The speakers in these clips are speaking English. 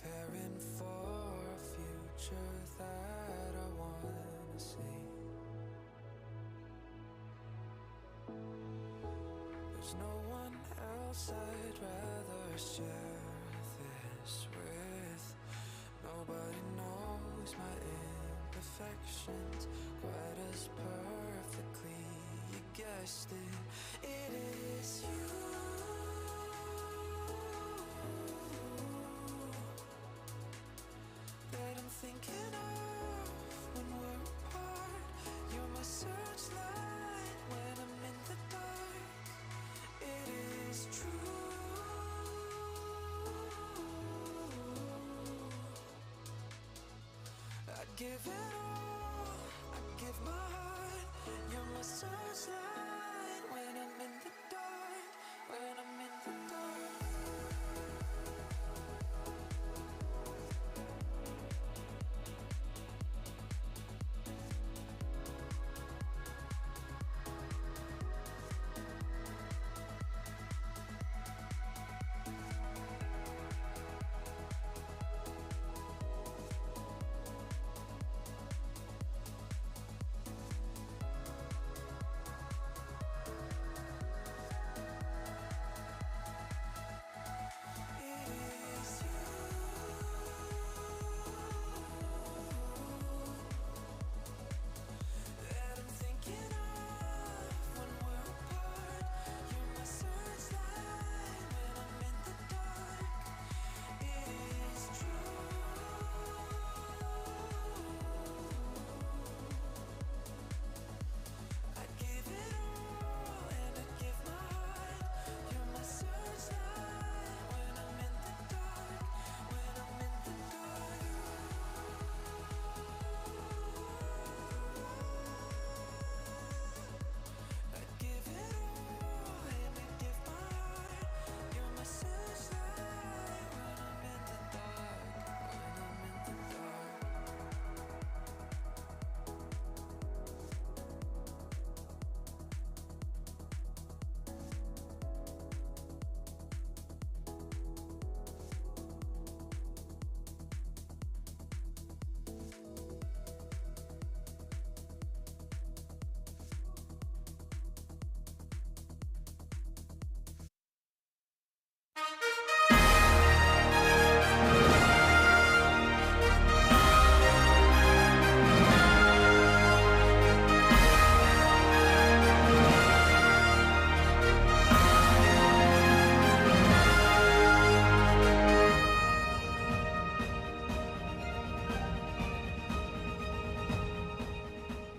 preparing for a future that I wanna see. There's no one else I'd rather share this with. Nobody knows my imperfections quite as perfectly. You guessed it, it is you that I'm thinking of when we're apart. You're my searchlight when I'm in the dark. It is true. I'd give it all, I'd give my heart. You're my searchlight when I'm in the dark, when I'm in the dark.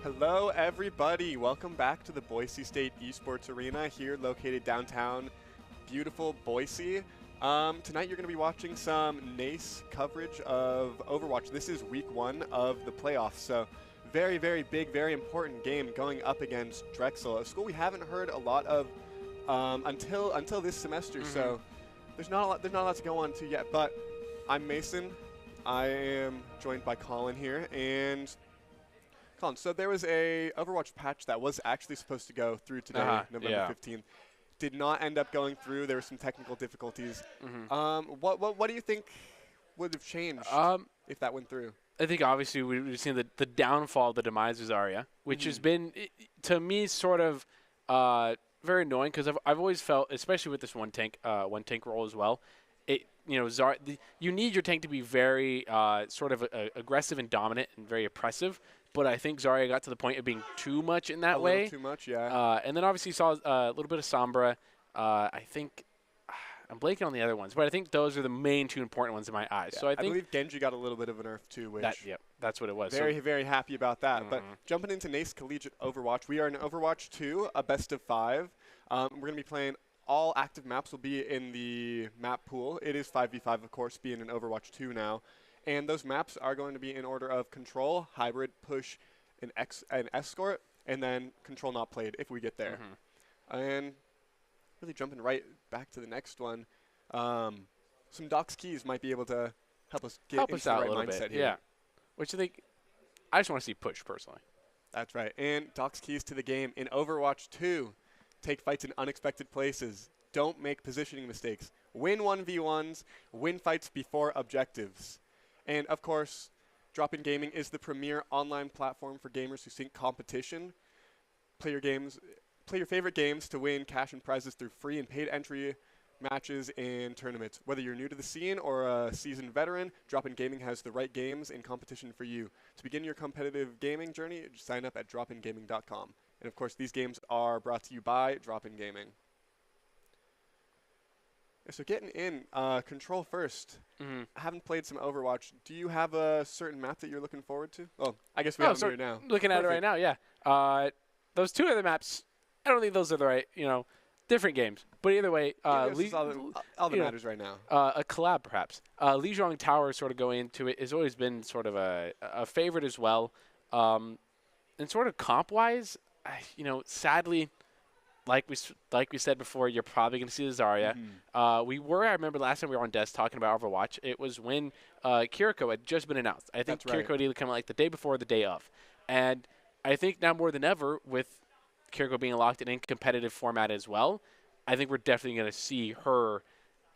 Hello everybody, welcome back to the Boise State Esports Arena here located downtown beautiful Boise. Tonight you're going to be watching some NACE coverage of Overwatch. This is week 1 of the playoffs, so very, very big, very important game going up against Drexel, a school we haven't heard a lot of until this semester, so there's not a lot to go on to yet, but I'm Mason. I am joined by Colin here, and Colin, so there was a Overwatch patch that was actually supposed to go through today, November 15th. Did not end up going through. There were some technical difficulties. What do you think would have changed if that went through? I think obviously we've seen the downfall, the demise of Zarya, which has been, to me, sort of very annoying because I've always felt, especially with this one tank role as well, you need your tank to be very sort of aggressive and dominant and very oppressive. But I think Zarya got to the point of being too much in that way. A little too much, yeah. And then obviously saw a little bit of Sombra. I think I'm blanking on the other ones, but I think those are the main two important ones in my eyes. Yeah, so I think believe Genji got a little bit of a nerf too, which that's what it was. Very, very happy about that. But jumping into NACE Collegiate Overwatch, we are in Overwatch 2, a best of 5. We're going to be playing all active maps will be in the map pool. It is 5v5, of course, being in Overwatch 2 now. And those maps are going to be in order of control, hybrid, push, an escort, and then control not played if we get there. And really jumping right back to the next one, some Doc's keys might be able to help us get into the right mindset here. Yeah, which I think I just want to see push personally. That's right. And Doc's keys to the game in Overwatch 2: take fights in unexpected places. Don't make positioning mistakes. win 1v1s, win fights before objectives. And of course, Drop-In Gaming is the premier online platform for gamers who seek competition. Play your favorite games to win cash and prizes through free and paid entry matches and tournaments. Whether you're new to the scene or a seasoned veteran, Drop-In Gaming has the right games and competition for you. To begin your competitive gaming journey, just sign up at dropingaming.com. And of course, these games are brought to you by Drop-In Gaming. So getting in, Control first. Mm-hmm. I haven't played some Overwatch. Do you have a certain map that you're looking forward to? Oh, I guess we have them here now. Looking at it right now, yeah. Those two other maps, I don't think those are the right, different games. But either way, all that matters right now. A collab, perhaps. Lijiang Tower sort of going into it has always been sort of a favorite as well. And sort of comp-wise, sadly, like we said before, you're probably going to see the Zarya. Mm-hmm. I remember last time we were on Des talking about Overwatch, it was when Kiriko had just been announced. I think Kiriko had either come out like the day before or the day of. And I think now more than ever, with Kiriko being locked in competitive format as well, I think we're definitely going to see her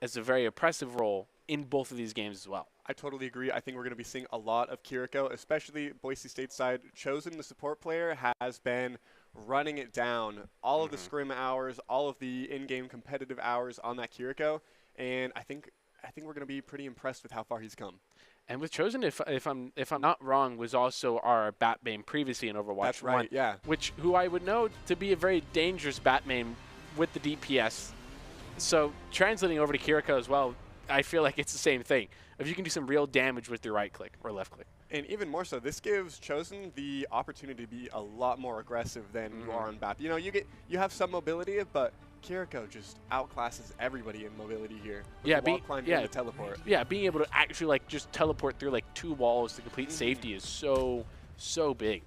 as a very oppressive role in both of these games as well. I totally agree. I think we're going to be seeing a lot of Kiriko, especially Boise State side. Chosen, the support player, has been running it down. All of the scrim hours, all of the in-game competitive hours on that Kiriko, and I think we're going to be pretty impressed with how far he's come. And with Chosen, if I'm not wrong, was also our bat main previously in Overwatch 1. That's right, yeah. Who I would know to be a very dangerous bat main with the DPS. So translating over to Kiriko as well, I feel like it's the same thing. If you can do some real damage with your right click or left click. And even more so, this gives Chosen the opportunity to be a lot more aggressive than you are on BAP. You have some mobility, but Kiriko just outclasses everybody in mobility here. With the wall climb and the teleport. Yeah, being able to actually just teleport through like 2 walls to complete safety is so big.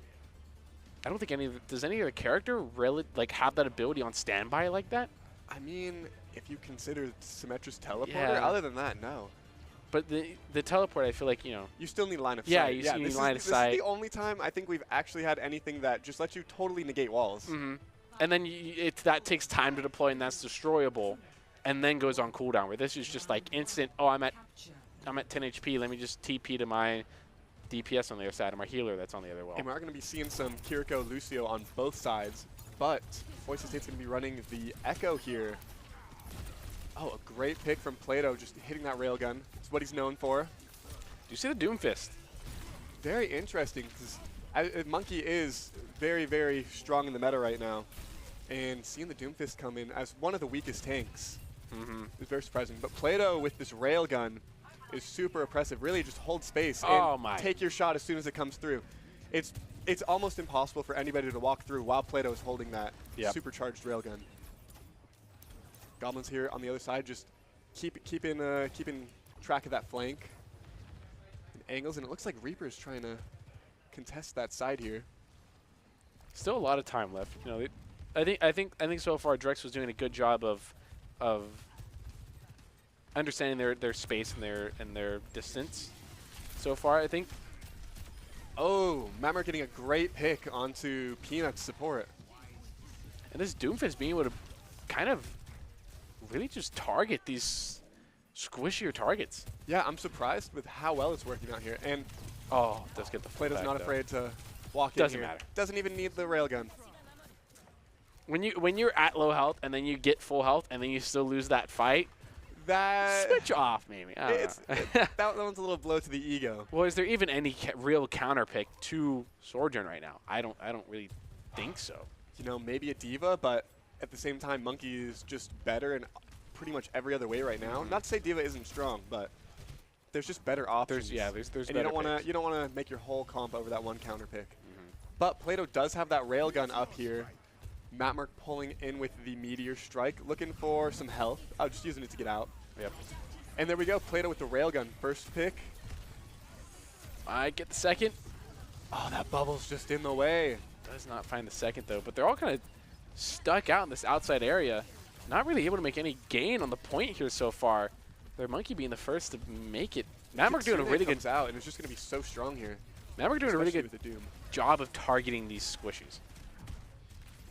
I don't think does any other character really have that ability on standby like that? I mean, if you consider Symmetra's teleporter, other than that, no. But the teleport, I feel like, You still need line of sight. sight. You need line of sight. This is the only time I think we've actually had anything that just lets you totally negate walls. And then that takes time to deploy, and that's destroyable, and then goes on cooldown, where this is just like instant, oh, I'm at 10 HP, let me just TP to my DPS on the other side, and my healer that's on the other wall. And we're going to be seeing some Kiriko Lucio on both sides, but Boise State's going to be running the Echo here. Oh, a great pick from Plato, just hitting that railgun. It's what he's known for. Do you see the Doomfist? Very interesting, because Monkey is very, very strong in the meta right now. And seeing the Doomfist come in as one of the weakest tanks is very surprising. But Plato with this railgun is super oppressive. Really just hold space and take your shot as soon as it comes through. It's almost impossible for anybody to walk through while Plato is holding that supercharged railgun. Goblins here on the other side, just keeping track of that flank and angles, and it looks like Reaper's trying to contest that side here. Still a lot of time left. I think so far Drexel was doing a good job of understanding their space and their distance. So far, I think. Oh, Mammer getting a great pick onto Peanut's support. And this Doomfist being able to kind of really just target these squishier targets. Yeah, I'm surprised with how well it's working out here. And does get the Plato's not afraid to walk in Doesn't here. matter. Doesn't even need the railgun. When you're at low health and then you get full health and then you still lose that fight, switch off maybe. That one's a little blow to the ego. Well, is there even any real counter pick to Sojourn right now? I don't really think so. Maybe a D.Va, but at the same time, Monkey is just better in pretty much every other way right now. Not to say D.Va isn't strong, but there's just better options. There's and you don't want to make your whole comp over that one counter pick. But Plato does have that railgun up here. Matmark pulling in with the Meteor Strike, looking for some health. Just using it to get out. Yep. And there we go, Plato with the railgun. First pick. I get the second. Oh, that bubble's just in the way. Does not find the second, though. But they're all kind of stuck out in this outside area. Not really able to make any gain on the point here so far. Their Monkey being the first to make it. Matmark doing a really good out, and it's just going to be so strong here. Matmark doing a really good with the Doom. job of targeting these squishies.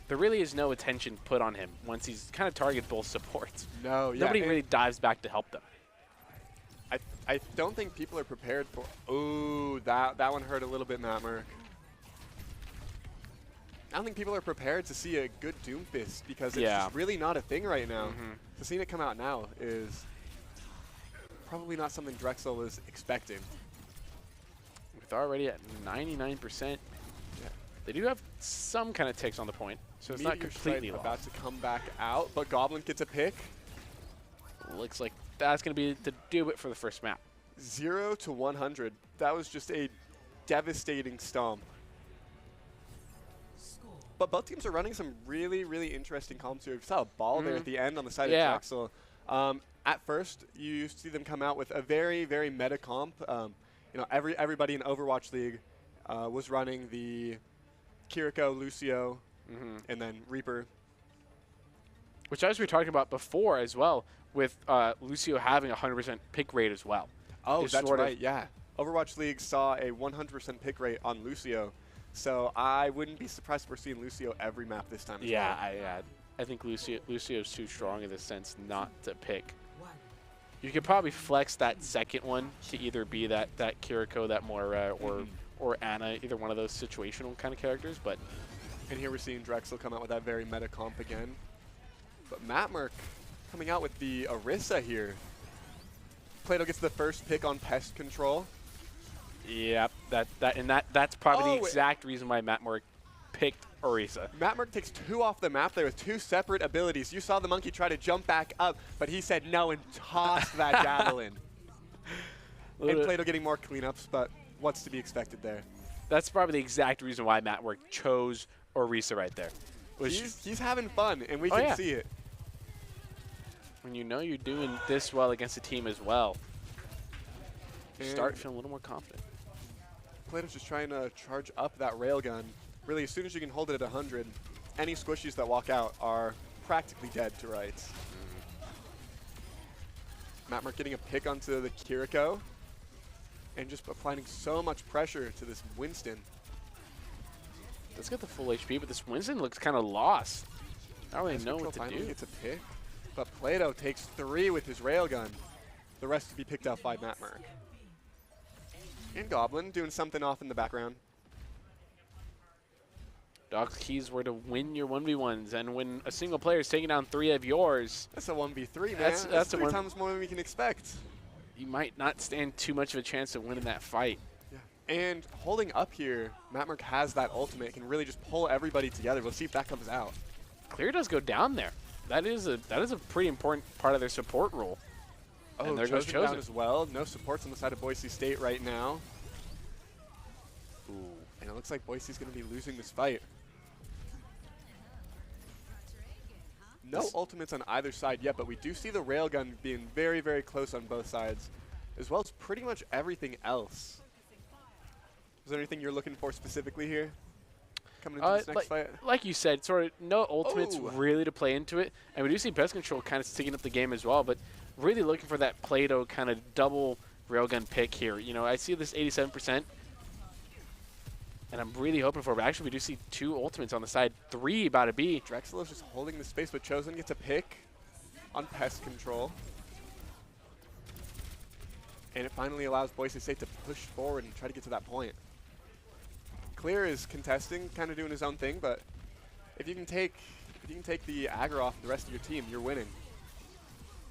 there really is no attention put on him once he's kind of targeted both supports. No, yeah. Nobody really dives back to help them. I don't think people are prepared for. Ooh, that one hurt a little bit, Matt Merck. I don't think people are prepared to see a good Doomfist because it's just really not a thing right now. So seeing it come out now is probably not something Drexel was expecting. With already at 99%, they do have some kind of ticks on the point, so it's not completely lost. About to come back out, but Goblin gets a pick. Looks like that's going to be to do it for the first map. 0 to 100. That was just a devastating stomp. But both teams are running some really, really interesting comps here. We saw a ball there at the end on the side of Drexel. At first, you see them come out with a very, very meta comp. You know, everybody in Overwatch League was running the Kiriko, Lucio, and then Reaper. Which, as we were talking about before as well, with Lucio having a 100% pick rate as well. Oh, that's right, yeah. Overwatch League saw a 100% pick rate on Lucio. So I wouldn't be surprised if we're seeing Lucio every map this time as well. I think Lucio's too strong in this sense not to pick. You could probably flex that second one to either be that Kiriko, that Moira, or Ana, either one of those situational kind of characters. But and here we're seeing Drexel come out with that very meta comp again. But Matt Merck coming out with the Orisa here. Plato gets the first pick on pest control. Yep, that's probably the exact reason why Matt Merck picked Orisa. Matt Merck takes 2 off the map there with 2 separate abilities. You saw the monkey try to jump back up, but he said no and tossed that javelin. And Plato getting more cleanups, but what's to be expected there? That's probably the exact reason why Matt Merck chose Orisa right there. He's having fun, and we can see it. When you know you're doing this well against a team as well, you start feeling a little more confident. Plato's just trying to charge up that railgun. Really, as soon as you can hold it at 100, any squishies that walk out are practically dead to rights. Matt Merck getting a pick onto the Kiriko and just applying so much pressure to this Winston. Let's get the full HP, but this Winston looks kind of lost. I don't really know what to finally do. Gets a pick, but Plato takes 3 with his railgun. The rest to be picked up by Matt Merck. And Goblin doing something off in the background. Doc's keys were to win your 1v1s, and when a single player is taking down 3 of yours, that's a 1v3, man. That's 3 times more than we can expect. You might not stand too much of a chance of winning that fight. Yeah. And holding up here, Matt Merck has that ultimate, can really just pull everybody together. We'll see if that comes out. Clear does go down there. That is a pretty important part of their support role. Oh, and there goes Chosen down as well. No supports on the side of Boise State right now. Ooh. And it looks like Boise's going to be losing this fight. No ultimates on either side yet, but we do see the railgun being very, very close on both sides, as well as pretty much everything else. Is there anything you're looking for specifically here coming into this next fight? Like you said, sort of no ultimates really to play into it, and we do see pest control kind of sticking up the game as well, but really looking for that Plato kind of double railgun pick here. You know, I see this 87%, and I'm really hoping for it. But actually, we do see 2 ultimates on the side, 3 about to be. Drexel is just holding the space, but Chosen gets a pick on pest control. And it finally allows Boise State to push forward and try to get to that point. Clear is contesting, kind of doing his own thing, but if you can take the aggro off the rest of your team, you're winning.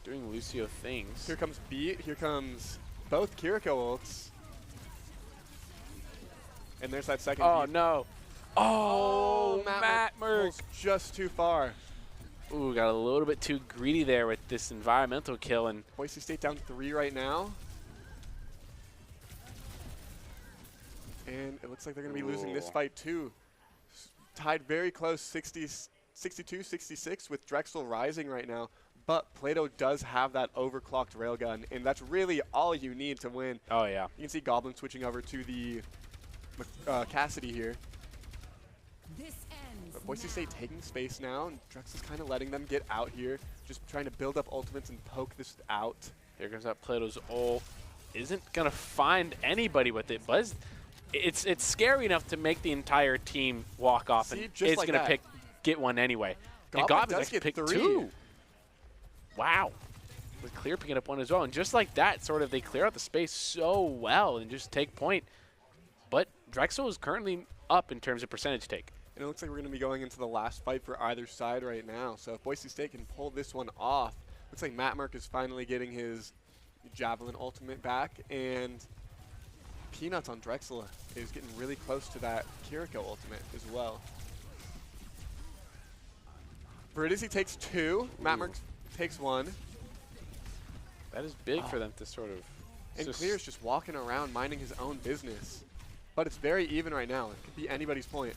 Doing Lucio things. Here comes Beat. Here comes both Kiriko ults. And there's that second. Oh, Beat. no. Oh, Matt Merck. Just too far. Ooh, got a little bit too greedy there with this environmental kill. And Boise State down 3 right now. And it looks like they're going to be losing this fight, too. Tied very close, 62-66 with Drexel rising right now. But Plato does have that overclocked railgun, and that's really all you need to win. Oh, yeah. You can see Goblin switching over to the Cassidy here. But Boise State taking space now, and Drexel's kind of letting them get out here, just trying to build up ultimates and poke this out. Here comes that Plato's ult. Isn't going to find anybody with it, but it's scary enough to make the entire team walk off, and it's going to pick get one anyway. And Goblin Goblin does get picked 3. 2. Wow. With Clear picking up 1 as well. And just like that, sort of, they clear out the space so well and just take point. But Drexel is currently up in terms of percentage take. And it looks like we're going to be going into the last fight for either side right now. So if Boise State can pull this one off, looks like Matt Mark is finally getting his Javelin ultimate back. And Peanuts on Drexel is getting really close to that Kiriko ultimate as well. Veridisi takes 2. Matt Mark takes 1. That is big for them to sort of... And Clear's just walking around minding his own business. But it's very even right now. It could be anybody's point.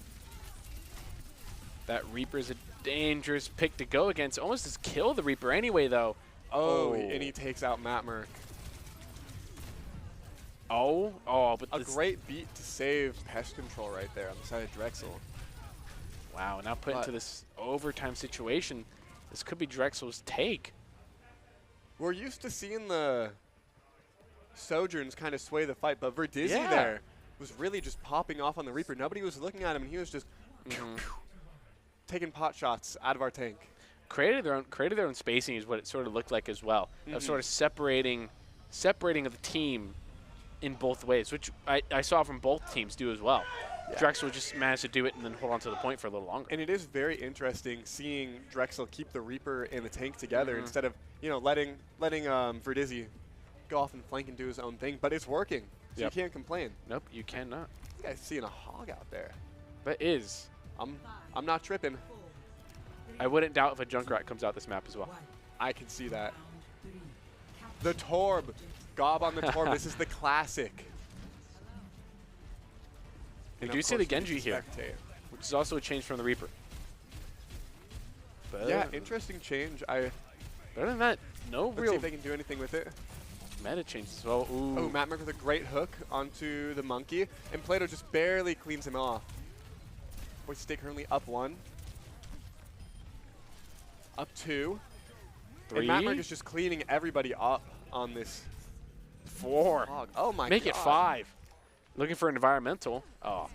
That Reaper is a dangerous pick to go against. Almost just kill the Reaper anyway, though. Oh, and he takes out Matt Merck. But a great beat to save pest control right there on the side of Drexel. Wow, now put into this overtime situation. This could be Drexel's take. We're used to seeing the Sojourns kind of sway the fight, but Veridisi there was really just popping off on the Reaper. Nobody was looking at him, and he was just taking pot shots out of our tank. Created their own spacing is what it sort of looked like as well, of sort of separating of the team in both ways, which I saw from both teams do as well. Yeah. Drexel just managed to do it and then hold on to the point for a little longer. And it is very interesting seeing Drexel keep the Reaper and the tank together instead of letting Veridisi go off and flank and do his own thing. But it's working, so you can't complain. Nope, you cannot. This guy's seeing a hog out there. That is. I'm not tripping. I wouldn't doubt if a Junkrat comes out this map as well. I can see that. The Torb. Gob on the Torb. This is the classic. We do see the Genji here, which is also a change from the Reaper. But yeah, interesting change. Better than that, Let's see if they can do anything with it. Meta change as well. Ooh. Oh, Matt Merck with a great hook onto the monkey, and Plato just barely cleans him off. Boise State currently up 1. Up 2. 3. And Matt Merck is just cleaning everybody up on this 4. hog. Oh my god. Make it 5. Looking for an environmental. Oh.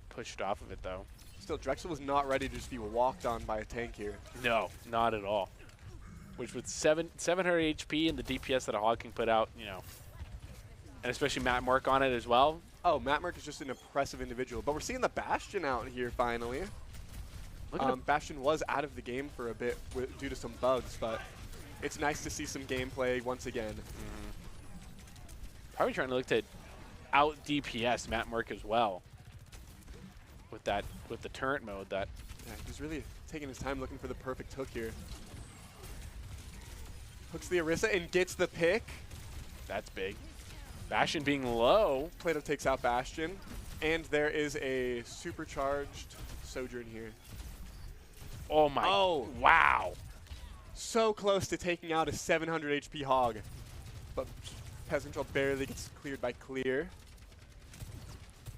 Pushed off of it, though. Still, Drexel was not ready to just be walked on by a tank here. No, not at all. Which with 700 HP and the DPS that a hog can put out, and especially Matt Mark on it as well. Oh, Matt Mark is just an impressive individual. But we're seeing the Bastion out here finally. Bastion was out of the game for a bit due to some bugs, but it's nice to see some gameplay once again. Probably trying to look to out DPS Matt Merck as well with the turret mode. Yeah, he's really taking his time looking for the perfect hook here. Hooks the Orisa and gets the pick. That's big. Bastion being low. Plato takes out Bastion, and there is a supercharged Sojourn here. Oh my! Oh wow! So close to taking out a 700 HP hog, but Pest Control barely gets cleared by Clear.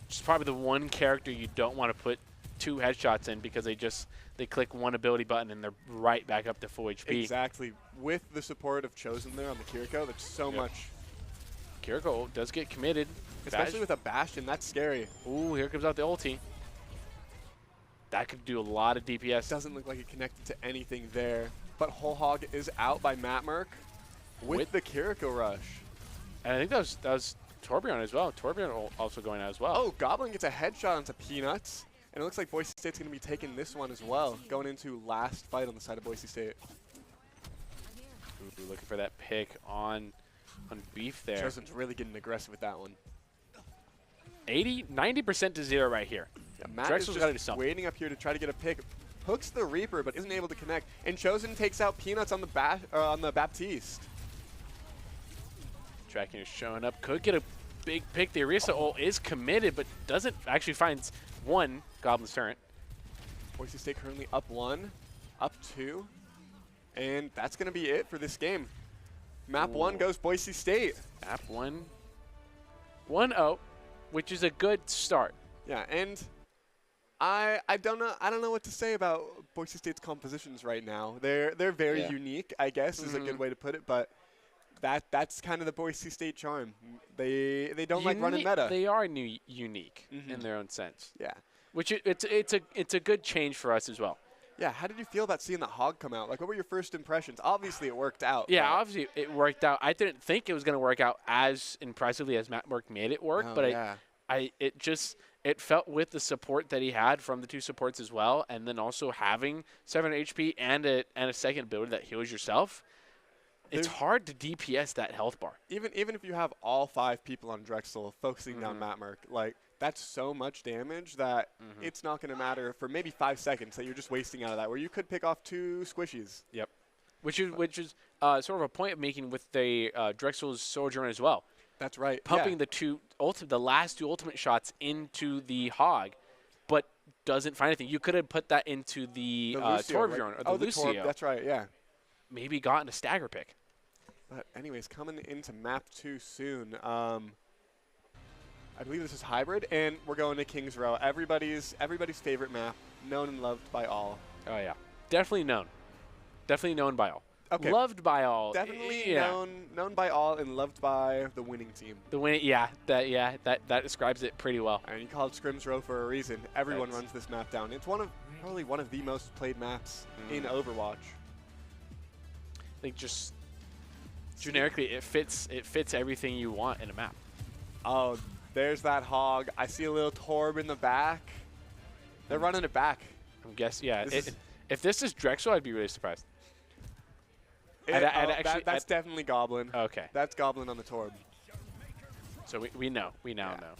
Which is probably the one character you don't want to put 2 headshots in because they click one ability button and they're right back up to full HP. Exactly. With the support of Chosen there on the Kiriko, there's so much. Kiriko does get committed. Especially with a Bastion, that's scary. Ooh, here comes out the ulti. That could do a lot of DPS. Doesn't look like it connected to anything there. But Whole Hog is out by Matt Merck with the Kiriko rush. And I think that was Torbjorn as well. Torbjorn also going out as well. Oh, Goblin gets a headshot onto Peanuts. And it looks like Boise State's going to be taking this one as well, going into last fight on the side of Boise State. Ooh, looking for that pick on Beef there. Chosen's really getting aggressive with that one. 90% to 0 right here. Yeah, Matt Drexel's is got to do just something. waiting up here to try to get a pick. Hooks the Reaper, but isn't able to connect. And Chosen takes out Peanuts on the Baptiste. Tracking is showing up. Could get a big pick. The Orisa ult is committed, but doesn't actually find one Goblin's turret. Boise State currently up 1, up 2. And that's going to be it for this game. Map 1 goes Boise State. Map 1, 1-0, which is a good start. Yeah, and I don't know what to say about Boise State's compositions right now. They're very unique, I guess, is a good way to put it, but that's kind of the Boise State charm. They don't like running meta. They are unique in their own sense. Yeah. Which it's a good change for us as well. Yeah, how did you feel about seeing the hog come out? Like, what were your first impressions? Obviously, it worked out. Yeah, but- obviously it worked out. I didn't think it was going to work out as impressively as Matt Merck made it work, Oh, but yeah. it felt with the support that he had from the two supports as well, and then also having 7 HP and a second ability that heals yourself. It's There's- hard to DPS that health bar. Even if you have all 5 people on Drexel focusing down Matt Merck, like, that's so much damage that it's not going to matter for maybe 5 seconds that you're just wasting out of that, where you could pick off 2 squishies. Yep. Which is sort of a point of making with the Drexel's Sojourn as well. That's right. Pumping the last 2 ultimate shots into the hog, but doesn't find anything. You could have put that into the Lucio, Torbjorn right? or the Oh, the Lucio. Torb, that's right, yeah. Maybe gotten a stagger pick. But anyways, coming into map 2 soon. I believe this is hybrid, and we're going to King's Row. Everybody's favorite map, known and loved by all. Oh yeah, definitely known. Definitely known by all. Okay. Loved by all. Definitely yeah. known by all and loved by the winning team. The win. Yeah. That describes it pretty well. And you call it Scrims Row for a reason. Everyone That's- runs this map down. It's probably one of the most played maps in Overwatch. I think just generically, it fits everything you want in a map. Oh, there's that hog. I see a little Torb in the back. They're running it back. I'm guessing. Yeah. This is- If this is Drexel, I'd be really surprised. That's definitely Goblin. Okay. That's Goblin on the Torb. So we know. We now know.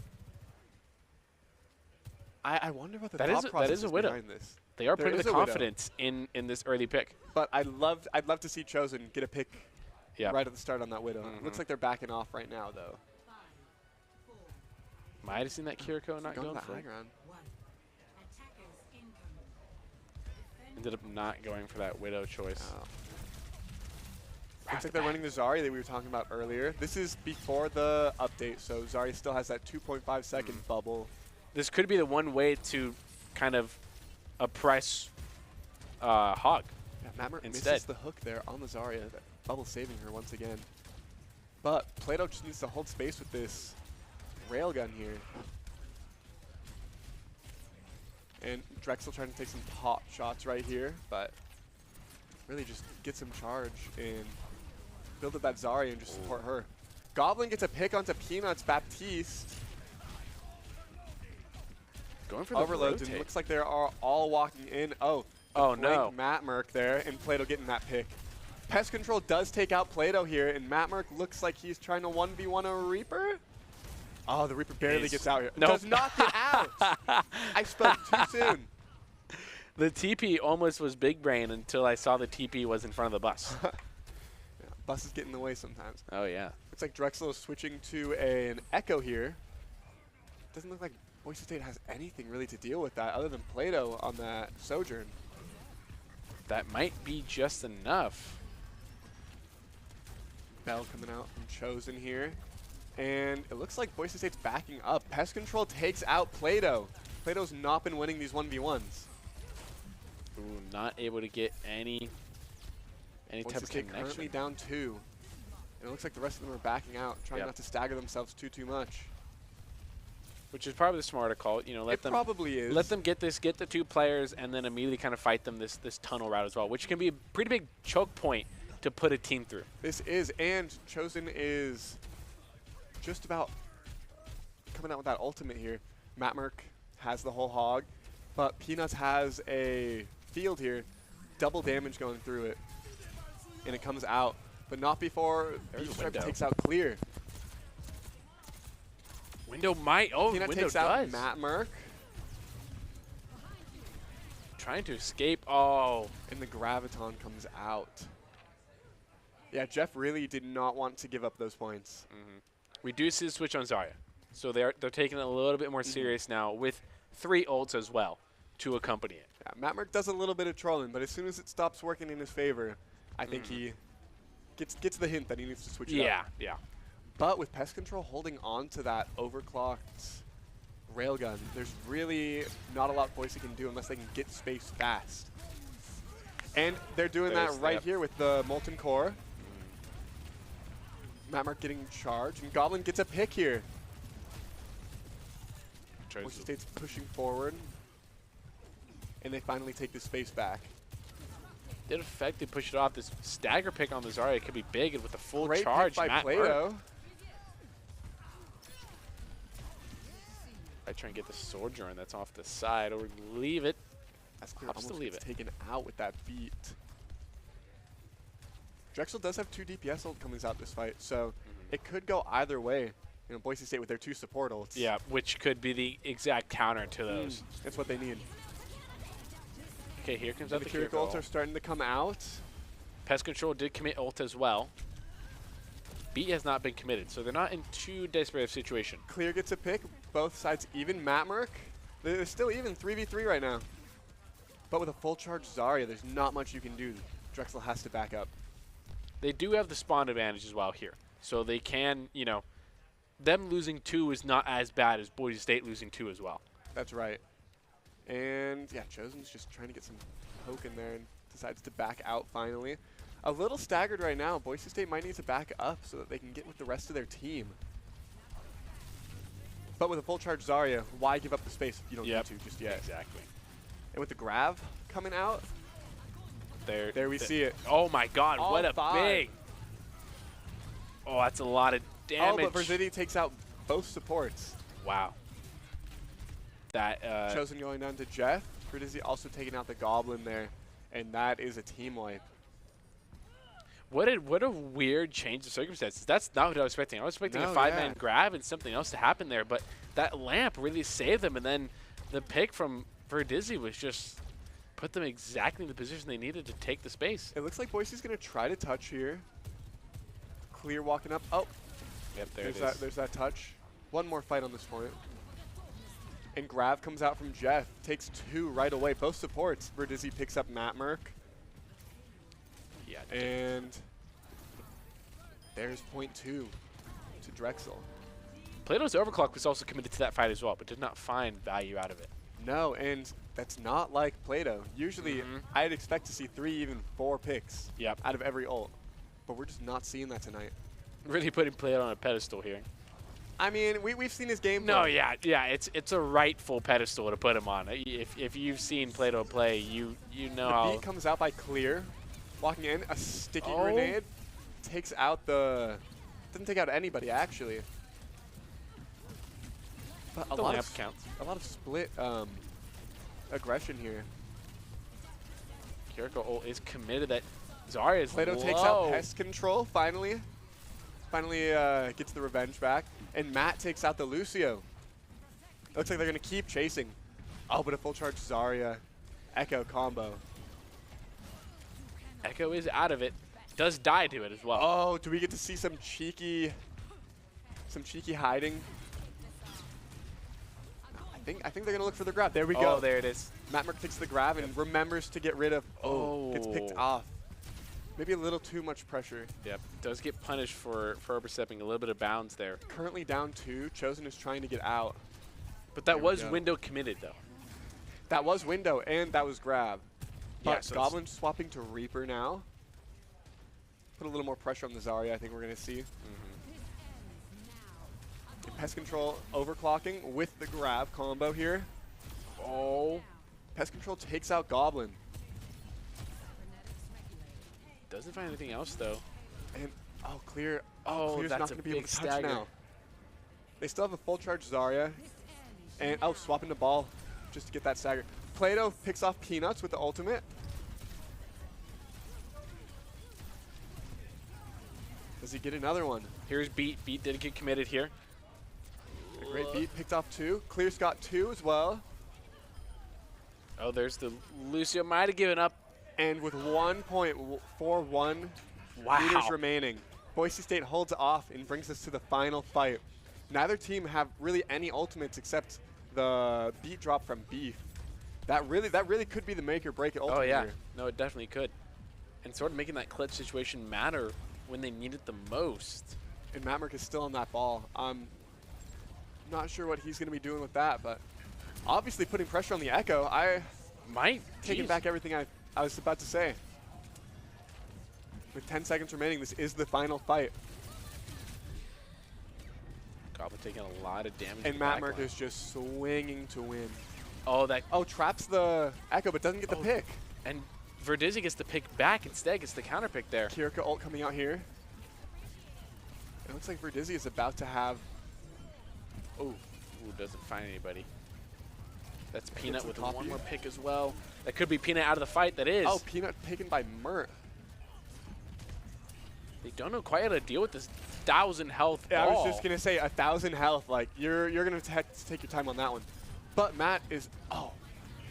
I wonder what the That thought is a process is widow. behind this. They are There putting is the a widow. confidence in this early pick. But I'd love to see Chosen get a pick Yeah. right at the start on that Widow. Looks like they're backing off right now, though. Might have seen that Kiriko not Going going to for the high it. ground. Ended up not going for that Widow choice. Oh. Looks like they're running the Zarya that we were talking about earlier. This is before the update, so Zarya still has that 2.5 second bubble. This could be the one way to kind of oppress Hog. Yeah, Matt Instead. misses the hook there on the Zarya. That bubble saving her once again. But Plato just needs to hold space with this railgun here. And Drexel trying to take some pot shots right here, but really just get some charge and build up that Zarya and just support her. Goblin gets a pick onto Peanuts Baptiste. Going for the Overloads, and rotate. looks like they are all walking in. Oh, Oh, flank no. Matt Merck there, and Plato getting that pick. Pest Control does take out Plato here, and Matt Merck looks like he's trying to 1v1 a Reaper. Oh, the Reaper barely Is- gets out here. Nope. Does not get out. I spoke too soon. The TP almost was big brain until I saw the TP was in front of the bus. Yeah, buses get in the way sometimes. Oh, yeah. Looks like Drexel is switching to an Echo here. Doesn't look like Boise State has anything really to deal with that other than Plato on that Sojourn. That might be just enough. Bell coming out from Chosen here. And it looks like Boise State's backing up. Pest Control takes out Plato. Plato's not been winning these 1v1s. Ooh, not able to get any type Boise of State currently connection. down 2. And it looks like the rest of them are backing out, trying Yep. not to stagger themselves too much. Which is probably the smarter call. You know, let It them probably is. let them get the 2 players and then immediately kind of fight them this tunnel route as well, which can be a pretty big choke point to put a team through. This is, and Chosen is just about coming out with that ultimate here. Matt Merck has the whole hog, but Peanuts has a field here, double damage going through it, and it comes out, but not before There's a Beef Stripe window. takes out Clear. Window might. Oh, Peanut Window takes out does. Matt Merck, Trying to escape. Oh. and the Graviton comes out. Yeah, Jeff really did not want to give up those points. We do see the switch on Zarya. So they're taking it a little bit more serious now with 3 ults as well to accompany it. Yeah, Matt Merck does a little bit of trolling, but as soon as it stops working in his favor, I think he gets the hint that he needs to switch it up. Yeah. But with Pest Control holding on to that overclocked railgun, there's really not a lot Boise can do unless they can get space fast. And they're doing There's that right that. here with the Molten Core. Matt Merck getting charged, and Goblin gets a pick here. Boise State's pushing forward. and they finally take the space back. Did effectively push it off. This stagger pick on the Zarya could be big, and with the full Great charge, pick by Matt Plato. I try and get the Sojourn that's off the side, or leave it. That's clear. Opts to Almost leave gets it. taken out with that beat. Drexel does have 2 DPS ult coming out this fight, so it could go either way. You know, Boise State with their 2 support ults. Yeah, which could be the exact counter to those. That's what they need. Okay, here comes out The the Kiriko Kiriko ults are starting to come out. Pest Control did commit ult as well. Beat has not been committed, so they're not in too desperate of a situation. Clear gets a pick. Both sides even. Matmerk, they're still even 3v3 right now. But with a full charge Zarya, there's not much you can do. Drexel has to back up. They do have the spawn advantage as well here. So they can, you know, them losing 2 is not as bad as Boise State losing 2 as well. That's right. And yeah, Chosen's just trying to get some poke in there and decides to back out finally. A little staggered right now. Boise State might need to back up so that they can get with the rest of their team. But with a full charge Zarya, why give up the space if you don't need to just yet? Exactly. And with the Grav coming out, there we see it. Oh my god, All what a 5. big. Oh, that's a lot of damage. Oh, but Verzidi takes out both supports. Wow. That Chosen going down to Jeff. Fridizzy also taking out the Goblin there. And that is a team wipe. what a weird change of circumstances. That's not what I was expecting. I was expecting a 5-man grab and something else to happen there, but that lamp really saved them, and then the pick from Verdizzi was just put them exactly in the position they needed to take the space. It looks like Boise's going to try to touch here. Clear walking up. Oh, Yep, there's that touch. One more fight on this point. And Grav comes out from Jeff. Takes 2 right away. Both supports. Verdizzi picks up Matmerk. Yeah. And there's point 2 to Drexel. Plato's Overclock was also committed to that fight as well, but did not find value out of it. No, and that's not like Plato. Usually, I'd expect to see 3, even 4 picks out of every ult. But we're just not seeing that tonight. Really putting Plato on a pedestal here. I mean, we've seen his game. No, yeah, it's a rightful pedestal to put him on. If you've seen Plato play, you know how. The beat comes out by Clear, walking in, a sticky grenade, takes out doesn't take out anybody actually. But The lamp counts. A lot of split aggression here. Kiriko ult is committed. That Zarya is Plato low. takes out Pest Control finally. Finally gets the revenge back. And Matt takes out the Lucio. Looks like they're going to keep chasing. Oh, but a full charge Zarya Echo combo. Echo is out of it. Does die to it as well. Oh, do we get to see some cheeky hiding? I think they're going to look for the grab. There we go. Oh, there it is. Matmerk takes the grab and remembers to get rid of. Oh, gets picked off. Maybe a little too much pressure. Yep, does get punished for overstepping a little bit of bounds there. Currently down 2. Chosen is trying to get out. But that was window committed, though. That was window, and that was grab. But Yeah, so Goblin swapping to Reaper now. Put a little more pressure on the Zarya, I think we're going to see. Pest Control overclocking with the grab combo here. Oh. Pest Control takes out Goblin. Doesn't find anything else, though. And, oh, Clear. Oh, Clear's that's not a going to be able big to touch stagger. now. They still have a full charge Zarya. And, oh, swapping the ball just to get that stagger. Plato picks off Peanuts with the ultimate. Does he get another one? Here's Beat. Beat did get committed here. A great beat. Picked off 2. Clear's got 2 as well. Oh, there's the Lucio. Might have given up. And with 1.41 meters remaining, Boise State holds off and brings us to the final fight. Neither team have really any ultimates except the beat drop from Beef. That really could be the make or break it ultimate. Oh, yeah. Here. No, it definitely could. And sort of making that clutch situation matter when they need it the most. And Matmerk is still on that ball. I'm not sure what he's going to be doing with that, but obviously putting pressure on the Echo. I might taking back everything I was about to say. With 10 seconds remaining, this is the final fight. Goblin taking a lot of damage. And Matmerk is just swinging to win. Oh, that. Oh, traps the Echo, but doesn't get the pick. And Verdizzi gets the pick back instead, gets the counter pick there. Kirika ult coming out here. It looks like Verdizzi is about to have. Oh, doesn't find anybody. That's Peanut with top one view. more pick as well. That could be Peanut out of the fight. That is. Oh, Peanut taken by Mert. They don't know quite how to deal with this 1,000 health Yeah, ball. I was just gonna say 1,000 health. Like you're gonna have to take your time on that one. But Matt is. Oh,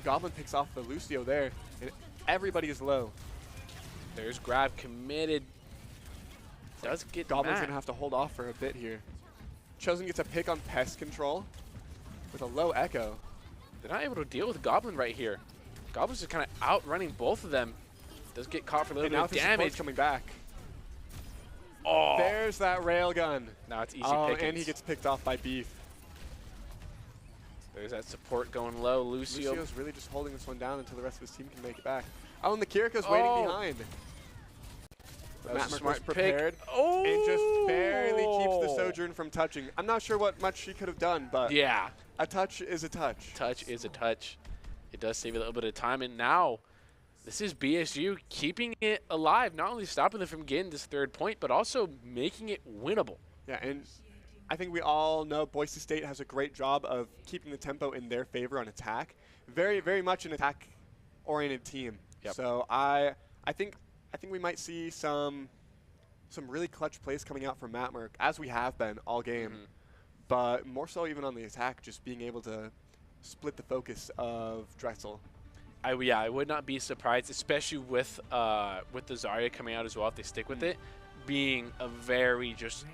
Goblin picks off the Lucio there, and everybody is low. There's grab committed. Does get Goblin's Matt. gonna have to hold off for a bit here. Chosen gets a pick on pest control with a low Echo. They're not able to deal with Goblin right here. Goblin's just kind of outrunning both of them. Does get caught for a little And bit now of the damage. support's coming back. Oh, There's that railgun. now it's easy Oh, pickings. and he gets picked off by Beef. There's that support going low. Lucio. Lucio's really just holding this one down until the rest of his team can make it back. Oh, and the Kiriko's waiting behind. That was a Matt Merk smart was prepared pick. Oh, and just barely keeps the Sojourn from touching. I'm not sure what much she could have done, but Yeah, a touch is a touch. touch is a touch. It does save a little bit of time, and now this is BSU keeping it alive, not only stopping them from getting this 3rd point, but also making it winnable. Yeah, and I think we all know Boise State has a great job of keeping the tempo in their favor on attack. Very, very much an attack-oriented team. Yep. So I think we might see some really clutch plays coming out from Matt Merk, as we have been all game. But more so even on the attack, just being able to split the focus of Drexel. I would not be surprised, especially with the Zarya coming out as well, if they stick with it, being a very just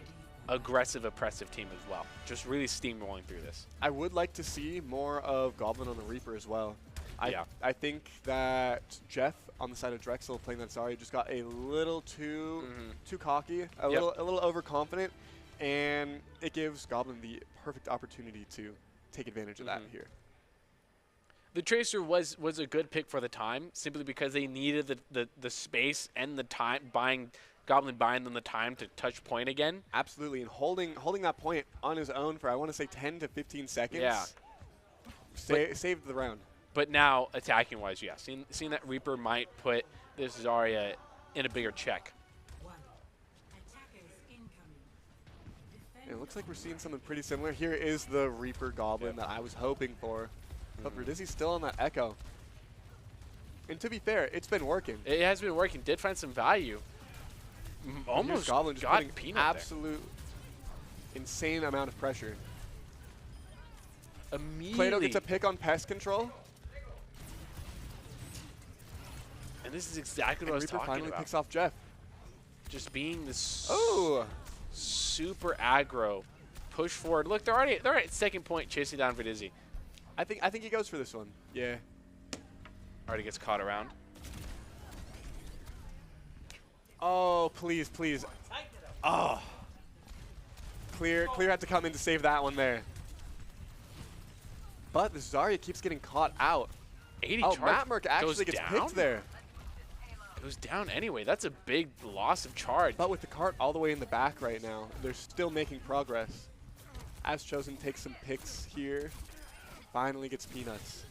aggressive, oppressive team as well. Just really steamrolling through this. I would like to see more of Goblin on the Reaper as well. I think that Jeff on the side of Drexel playing that Zarya just got a little too cocky, a little overconfident, and it gives Goblin the perfect opportunity to take advantage of that here. The Tracer was a good pick for the time, simply because they needed the space and the time, Goblin buying them the time to touch point again. Absolutely, and holding that point on his own for, I want to say, 10 to 15 seconds. Yeah. Saved the round. But now, attacking-wise, yeah, seeing that Reaper might put this Zarya in a bigger check. And it looks like we're seeing something pretty similar. Here is the Reaper Goblin that I was hoping for. But Verdizzi's still on that Echo. And to be fair, it's been working. It has been working. Did find some value. Almost Goblin just got putting Peanut absolute insane amount of pressure. there. Immediately. Plato gets a pick on pest control. And this is exactly what I was Reaper talking finally about. picks off Jeff. Just being this Oh! super aggro. Push forward. Look, they're at 2nd point chasing down Verdizzi. I think he goes for this one. Yeah. Already gets caught around. Oh, please, please. Oh. Clear had to come in to save that one there. But the Zarya keeps getting caught out. 80 Oh, charge Matt Merk actually goes gets down? picked there. Goes down anyway. That's a big loss of charge. But with the cart all the way in the back right now, they're still making progress. As Chosen takes some picks here. Finally gets Peanuts.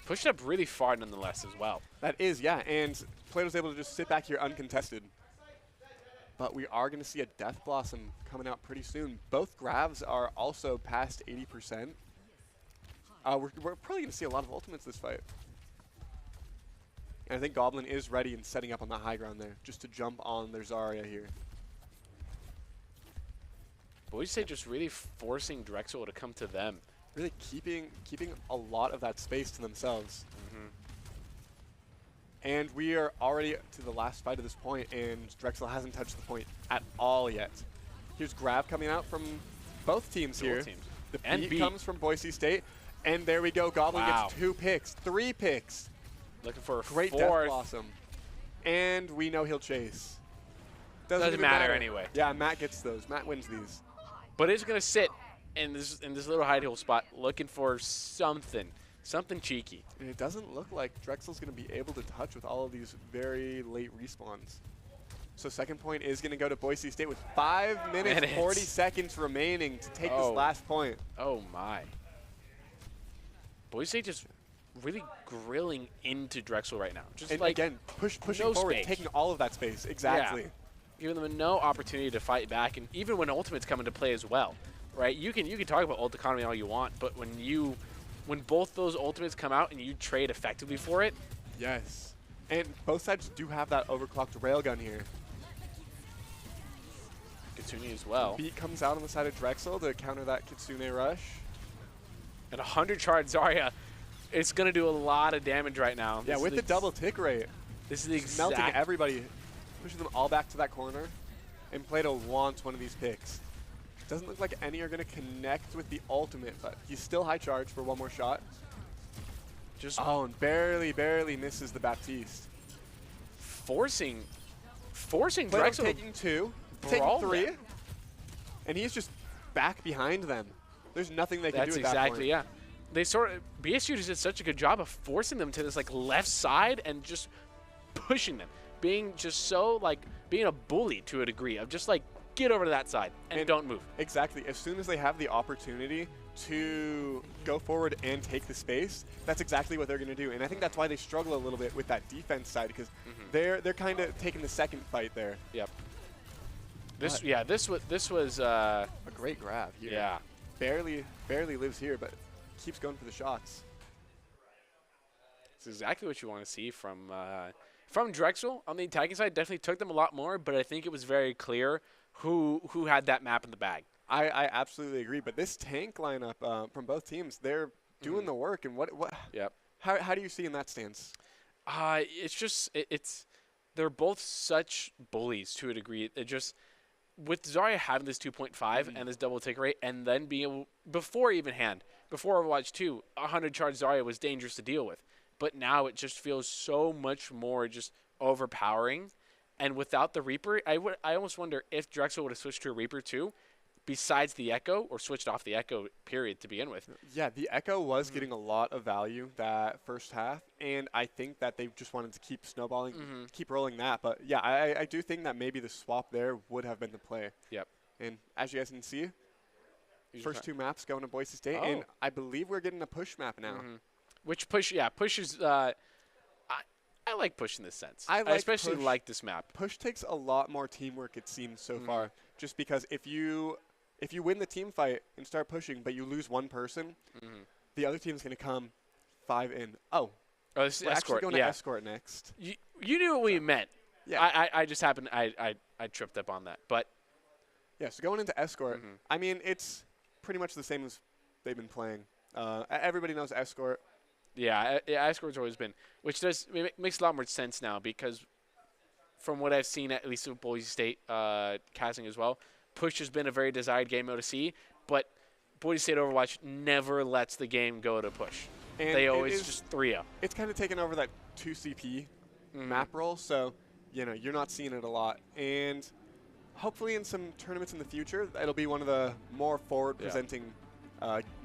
Pushed up really far nonetheless as well. That is, yeah, and Plato's able to just sit back here uncontested. But we are going to see a Death Blossom coming out pretty soon. Both Gravs are also past 80%. We're probably going to see a lot of ultimates this fight. And I think Goblin is ready and setting up on the high ground there, just to jump on their Zarya here. Boise State just really forcing Drexel to come to them. Really keeping a lot of that space to themselves. And we are already to the last fight of this point, and Drexel hasn't touched the point at all yet. Here's Grav coming out from both teams here. Both teams. The And beat beat. comes from Boise State, and there we go. Goblin Wow. gets 2 picks, 3 picks. Looking for a Great Death 4th. Blossom. And we know he'll chase. Doesn't even matter anyway. Yeah, Matt gets those. Matt wins these. But it's going to sit in this little hide hole spot looking for something cheeky. And it doesn't look like Drexel's going to be able to touch with all of these very late respawns. So 2nd point is going to go to Boise State with 5 minutes, 40 seconds remaining to take this last point. Oh my. Boise State just really grilling into Drexel right now. Just And like again, pushing no forward, space. taking all of that space. Exactly. giving them no opportunity to fight back, and even when ultimates come into play as well, right? You can talk about ult economy all you want, but when both those ultimates come out and you trade effectively for it, Yes. And both sides do have that overclocked railgun here. Kitsune as well. Beat comes out on the side of Drexel to counter that Kitsune rush. And 100 charge Zarya, it's going to do a lot of damage right now. Yeah, with the double tick rate. This is the Just melting exact everybody, pushing them all back to that corner. And Plato wants one of these picks. Doesn't look like any are going to connect with the ultimate, but he's still high charge for one more shot. And barely misses the Baptiste. forcing Plato Drexel. taking 2, brawl taking 3, them. and he's just back behind them. There's nothing they can That's do at that exactly, point. yeah. They sort of, BSU just did such a good job of forcing them to this like left side and just pushing them, being just so like being a bully to a degree of just like get over to that side and don't move. Exactly. As soon as they have the opportunity to go forward and take the space, that's exactly what they're going to do. And I think that's why they struggle a little bit with that defense side, because they're kind of taking the second fight there. Yep. This was A great grab here. yeah. Barely lives here, but keeps going for the shots. It's exactly what you want to see from Drexel. On the attacking side, definitely took them a lot more, but I think it was very clear who had that map in the bag. I absolutely agree. But this tank lineup from both teams, they're doing the work. And what? Yep. How do you see in that stance? It's just they're both such bullies to a degree. It just with Zarya having this 2.5 and this double tick rate, and then being able before Overwatch 2, 100 charge Zarya was dangerous to deal with. But now it just feels so much more just overpowering. And without the Reaper, I almost wonder if Drexel would have switched to a Reaper too, besides the Echo, or switched off the Echo period to begin with. Yeah, the Echo was getting a lot of value that first half, and I think that they just wanted to keep snowballing, keep rolling that. But yeah, I do think that maybe the swap there would have been the play. Yep. And as you guys can see, first 2 maps going to Boise State, Oh. and I believe we're getting a push map now. Which push is. I like push in this sense. I I like especially push. like this map. Push takes a lot more teamwork, it seems, so far, just because if you win the team fight and start pushing, but you lose one person, the other team's going to come 5 in. Oh, Oh, this is we're escort. actually going to Yeah. escort next. You knew what we meant. Yeah. I just happened. I tripped up on that. But Yeah, so going into escort, I mean, it's pretty much the same as they've been playing. Everybody knows escort. yeah, escort's always been, which makes a lot more sense now because from what I've seen, at least with Boise State casting as well, push has been a very desired game mode to see. But Boise State Overwatch never lets the game go to push. And They it always is- just 3-0. It's kind of taken over that 2CP map role, so you're not seeing it a lot. And hopefully in some tournaments in the future, it'll be one of the more forward-presenting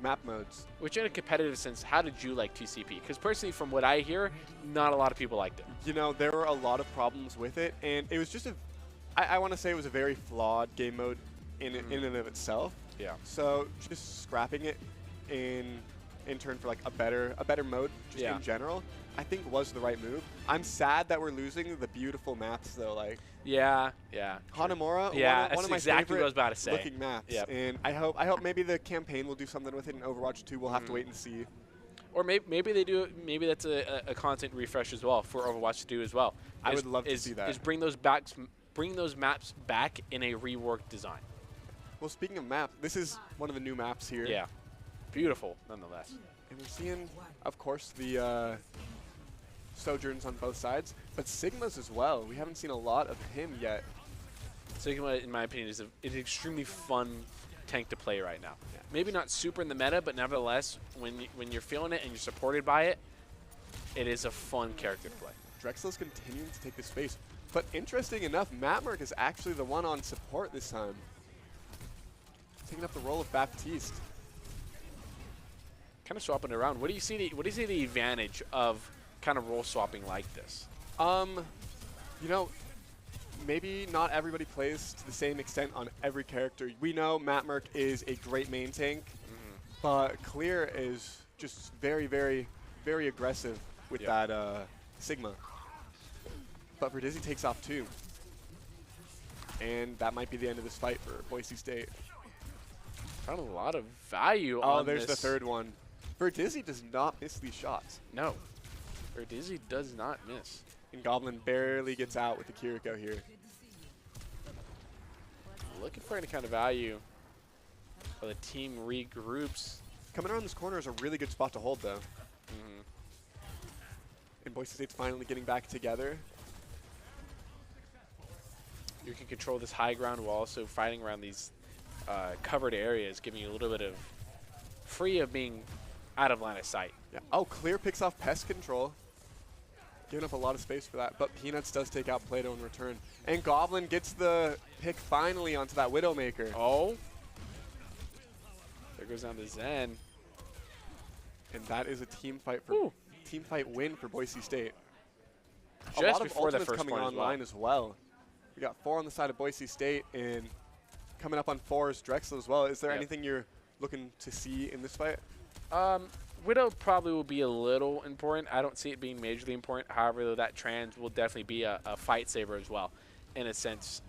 map modes. Which in a competitive sense, how did you like TCP? Because personally, from what I hear, not a lot of people liked it. There were a lot of problems with it, and it was just I want to say it was a very flawed game mode in and of itself. Yeah. So just scrapping it in turn for like a better mode just in general, I think was the right move. I'm sad that we're losing the beautiful maps though, like Yeah. Hanamura, Yeah, one of that's my exactly what I was favorite about to say. looking maps. Yep. And I hope maybe the campaign will do something with it in Overwatch 2. We'll have to wait and see. Or maybe they do. Maybe that's a content refresh as well for Overwatch to do as well. I would love to see that. Is bring those maps back in a reworked design. Well, speaking of maps, this is one of the new maps here. Yeah. Beautiful, nonetheless. And we're seeing, of course, the Sojourns on both sides, but Sigma's as well. We haven't seen a lot of him yet. Sigma, in my opinion, is an extremely fun tank to play right now. Yeah. Maybe not super in the meta, but nevertheless, when you're feeling it and you're supported by it, it is a fun character to play. Drexel's continuing to take the space. But interesting enough, Matmerk is actually the one on support this time. Taking up the role of Baptiste. Kind of swapping it around. What do you see the advantage of kind of role swapping like this? Maybe not everybody plays to the same extent on every character. We know Matmerk is a great main tank, but Clear is just very, very, very aggressive with Yep. that Sigma. But Verdizzi takes off 2. And that might be the end of this fight for Boise State. Found a lot of value Oh, on there's this. the third one. Verdizzi does not miss these shots. No. Verdizzi does not miss. And Goblin barely gets out with the Kiriko here. Looking for any kind of value while the team regroups. Coming around this corner is a really good spot to hold, though. Mhm. And Boise State's finally getting back together. You can control this high ground while also fighting around these covered areas, giving you a little bit of free of being out of line of sight. Yeah. Oh, Clear picks off Pest Control. Giving up a lot of space for that. But Peanuts does take out Plato in return. And Goblin gets the pick finally onto that Widowmaker. Oh. There goes down to Zen. And that is a team fight win for Boise State. A Just lot of before the ultimates first coming point online as well. We got 4 on the side of Boise State, and coming up on 4 is Drexel as well. Is there Yep. anything you're looking to see in this fight? Widow probably will be a little important. I don't see it being majorly important. However, that trans will definitely be a fight saver as well, in a sense,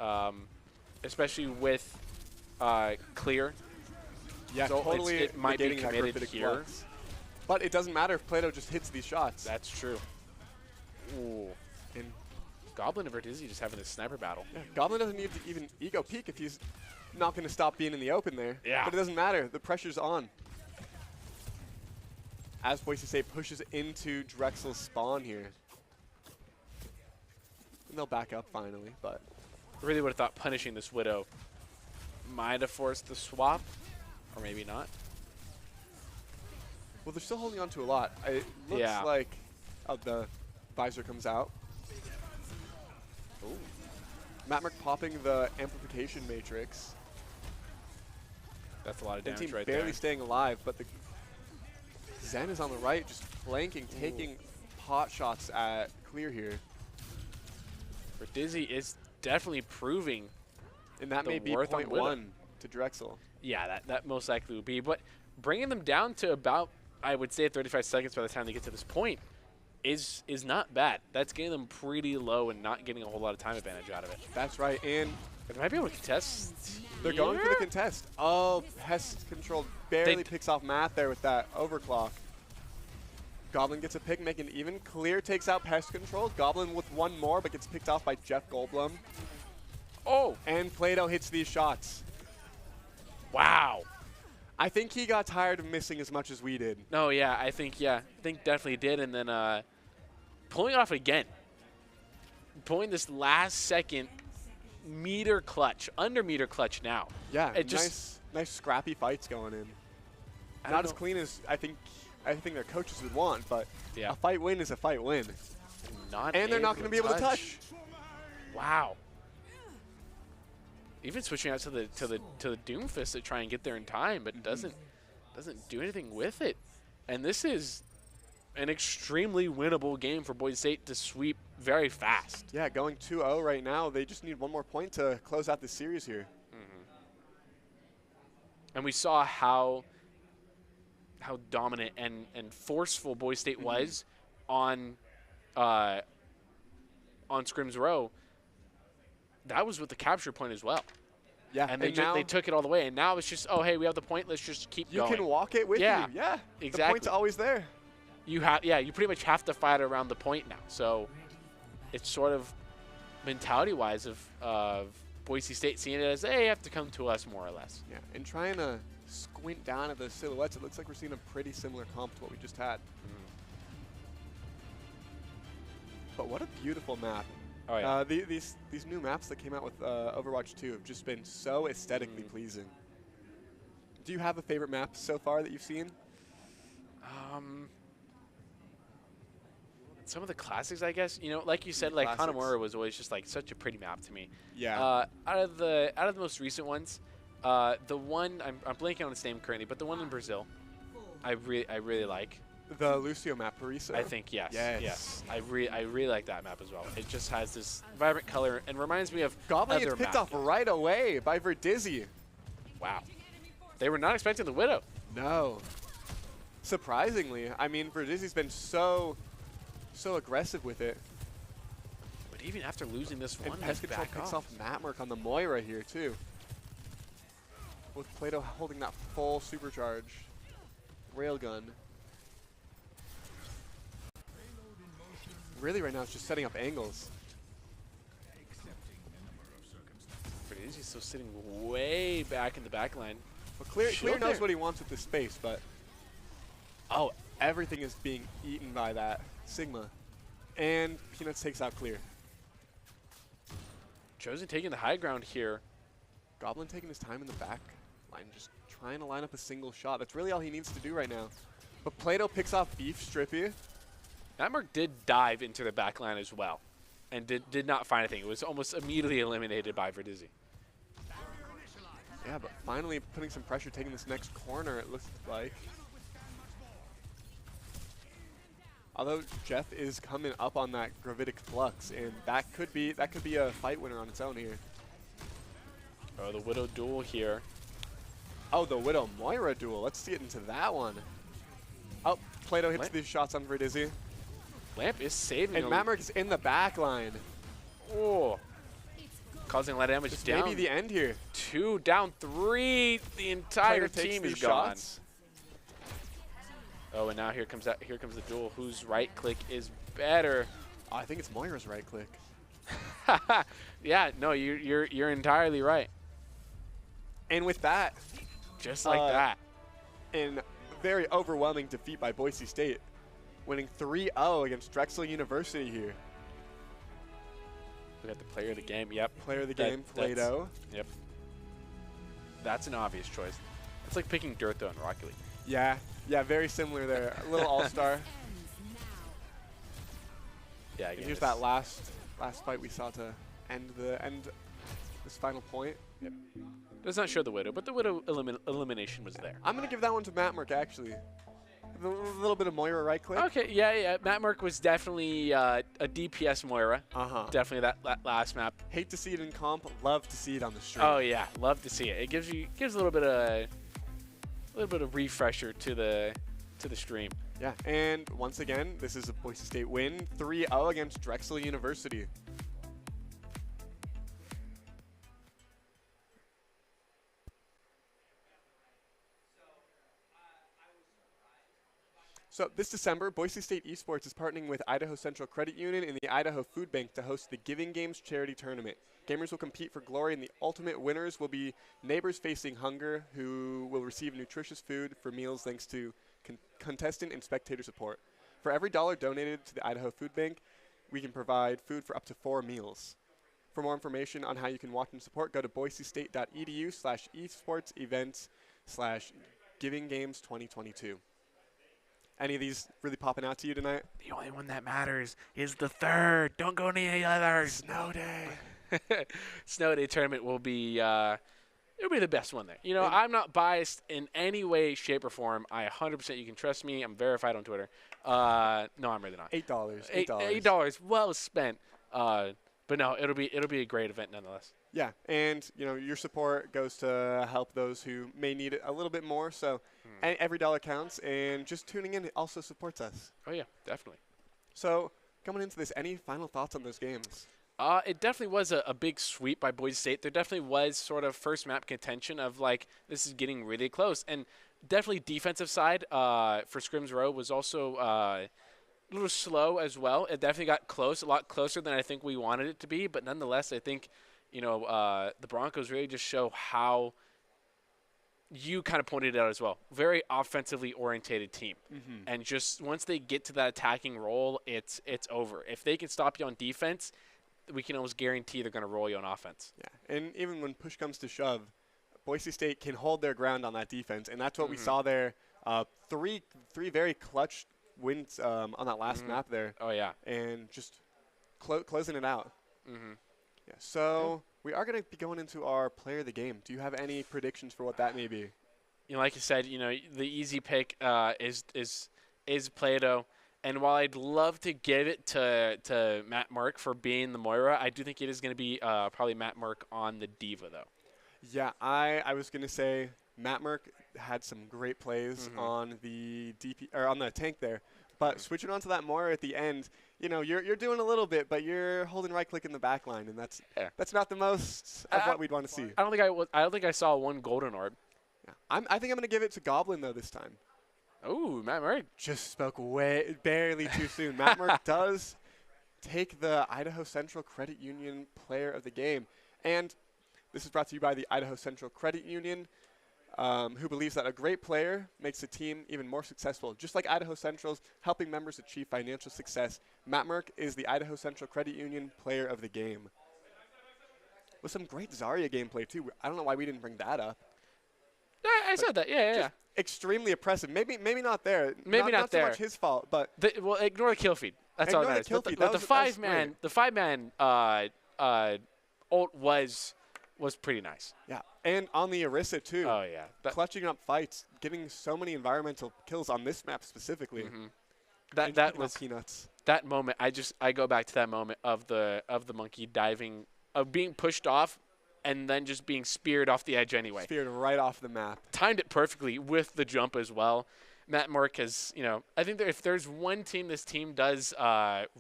especially with Clear. Yeah, So totally. it might be negating that committed Graphitic here. Flux. But it doesn't matter if Plato just hits these shots. That's true. Ooh. And Goblin and Verdizzi just having a sniper battle. yeah, Goblin doesn't need to even ego peek if he's not going to stop being in the open there. Yeah. But it doesn't matter. The pressure's on. As Boise State pushes into Drexel's spawn here. And they'll back up finally, but Really would have thought punishing this Widow might have forced the swap, or maybe not. well, they're still holding on to a lot. It looks Yeah. like the visor comes out. Ooh. Matmerk popping the amplification matrix. That's a lot of The damage team right barely there. staying alive, but the Zen is on the right, just flanking, taking pot shots at Clear here. Verdizzi is definitely proving. And that The may be worth on point Widow. 1 to Drexel. Yeah, that most likely would be. But bringing them down to about, I would say, 35 seconds by the time they get to this point is not bad. That's getting them pretty low and not getting a whole lot of time advantage out of it. That's right, and But they might be able to contest. they're going for the here? contest. Oh, Pest Control barely They- picks off Matt there with that overclock. Goblin gets a pick, making it even. Clear takes out Pest Control. Goblin with one more, but gets picked off by Jeff Goldblum. Oh, And Plato hits these shots. wow. I think he got tired of missing as much as we did. No, yeah, I think definitely did. And then pulling it off again. Pulling this last second meter clutch, under meter clutch now. Yeah, It just- nice scrappy fights going in. I Not don't as know. clean as I think their coaches would want, but Yeah. a fight win is a fight win. Not And they're not going to be able to touch. Wow. Even switching out to the Doomfist to try and get there in time, but doesn't do anything with it. And this is an extremely winnable game for Boise State to sweep very fast. Yeah, going 2-0 right now. They just need one more point to close out the series here. And we saw how dominant and forceful Boise State was on Scrims Row. That was with the capture point as well. Yeah, And they now they took it all the way. And now it's just, oh, hey, we have the point. Let's just keep you going. can walk it with Yeah, you. Yeah, The exactly. point's always there. You pretty much have to fight around the point now. So it's sort of mentality-wise of Boise State seeing it as, hey, you have to come to us more or less. Yeah, and trying to squint down at the silhouettes, it looks like we're seeing a pretty similar comp to what we just had. But what a beautiful map. Oh, yeah. These new maps that came out with Overwatch 2 have just been so aesthetically pleasing. Do you have a favorite map so far that you've seen? Some of the classics, I guess. You know, like you said, like Classics. Hanamura was always just like such a pretty map to me. Yeah. Out of the most recent ones, the one I'm blanking on its name currently, but the one in Brazil, I really like. The Lucio map, Parisa. I think yes. Yes. I really like that map as well. It just has this vibrant color and reminds me of Goblin other gets picked maps. off right away by Verdizzi. Wow. They were not expecting the Widow. No. Surprisingly. I mean, Verdizzi's been so aggressive with it. But even after losing this And one, Pest they Control back picks off. off Matmerk on the Moira here, too. With Plato holding that full supercharge. Railgun. Really, right now, it's just setting up angles. Verdizzi's still sitting way back in the back line. Well, Clear Shield knows there. what he wants with this space, but Oh, everything is being eaten by that Sigma. And Peanuts takes out Clear. Chosen taking the high ground here. Goblin taking his time in the back line, just trying to line up a single shot. That's really all he needs to do right now. But Plato picks off Beef Strippy. Matmerk did dive into the back line as well and did not find anything. It was almost immediately eliminated by Verdizzi. Yeah, but finally putting some pressure, taking this next corner, it looks like. Although Jeff is coming up on that Gravitic Flux, and that could be a fight winner on its own here. Oh, the Widow duel here. Oh, the Widow Moira duel. Let's see it into that one. Oh, Plato hits Lamp. these shots on Verdizzi. Lamp is saving And him. Matmerk is in the back line. Oh. Causing a lot of damage This down. may be the end here. 2 down 3. The entire Plato takes team these is gone. shots. Oh, and now here comes the duel. Whose right click is better? Oh, I think it's Moira's right click. Yeah, no, you're entirely right. And with that, Just like that. in very overwhelming defeat by Boise State, winning 3-0 against Drexel University here. We got the player of the game. Yep. Player of the That- game, that's- Plato. Yep. That's an obvious choice. It's like picking Dirt though in Rocket League. Yeah, very similar there. A little all-star. Yeah. And here's that last fight we saw to end this final point. Yep. Does not show the Widow, but the Widow elimination was there. I'm gonna give that one to Matmerk actually. A little bit of Moira right click. Okay, yeah. Matmerk was definitely a DPS Moira. Definitely that last map. Hate to see it in comp, love to see it on the stream. Oh yeah, love to see it. It gives a little bit of refresher to the stream. Yeah, and once again, this is a Boise State win, 3-0 against Drexel University. So this December, Boise State Esports is partnering with Idaho Central Credit Union and the Idaho Food Bank to host the Giving Games charity tournament. Gamers will compete for glory, and the ultimate winners will be neighbors facing hunger who will receive nutritious food for meals thanks to contestant and spectator support. For every $1 donated to the Idaho Food Bank, we can provide food for up to 4 meals. For more information on how you can watch and support, go to boisestate.edu/esports-events/givinggames2022. Any of these really popping out to you tonight? The only one that matters is the third. Don't go to any others. Snow Day. Snow Day tournament will be it'll be the best one there. You know, I'm not biased in any way, shape, or form. I 100%. You can trust me. I'm verified on Twitter. No, I'm really not. $8. $8 well spent. But no, it'll be a great event nonetheless. Yeah, and you know your support goes to help those who may need it a little bit more. So every dollar counts, and just tuning in also supports us. Oh yeah, definitely. So coming into this, any final thoughts on those games? It definitely was a big sweep by Boise State. There definitely was sort of first map contention of like this is getting really close, and definitely defensive side for Scrims Row was also a little slow as well. It definitely got close, a lot closer than I think we wanted it to be, but nonetheless, I think you know the Broncos really just show how you kind of pointed it out as well. Very offensively orientated team, and just once they get to that attacking role, it's over. If they can stop you on defense, we can almost guarantee they're going to roll you on offense. Yeah, and even when push comes to shove, Boise State can hold their ground on that defense, and that's what we saw there. Three very clutch wins on that last map there. Oh yeah, and just closing it out. Yeah. So we are going to be going into our player of the game. Do you have any predictions for what that may be? You know, like I said, you know, the easy pick is Plato. And while I'd love to give it to Matmerk for being the Moira, I do think it is going to be probably Matmerk on the Diva, though. Yeah, I was going to say Matt Merck had some great plays on the on the tank there. But switching on to that more at the end, you know, you're doing a little bit, but you're holding right click in the back line, and that's not the most of what we'd want to see. I don't think I saw one golden orb. Yeah. I think I'm gonna give it to Goblin though this time. Ooh, Matt Murray. Just spoke barely too soon. Matt Merck does take the Idaho Central Credit Union Player of the Game, and this is brought to you by the Idaho Central Credit Union, who believes that a great player makes the team even more successful. Just like Idaho Central's helping members achieve financial success, Matt Merck is the Idaho Central Credit Union Player of the Game. With some great Zarya gameplay, too. I don't know why we didn't bring that up. I said that. Yeah. Extremely impressive. Maybe not there. Maybe not there. So much his fault, but well, ignore the kill feed. That's all that matters. But the five man ult was pretty nice. Yeah, and on the Orisa too. Oh yeah, clutching up fights, getting so many environmental kills on this map specifically. That was peanuts. That moment, I go back to that moment of the monkey diving, of being pushed off, and then just being speared off the edge anyway. Speared right off the map. Timed it perfectly with the jump as well. Matt Merck has, you know, I think that if there's one team this team does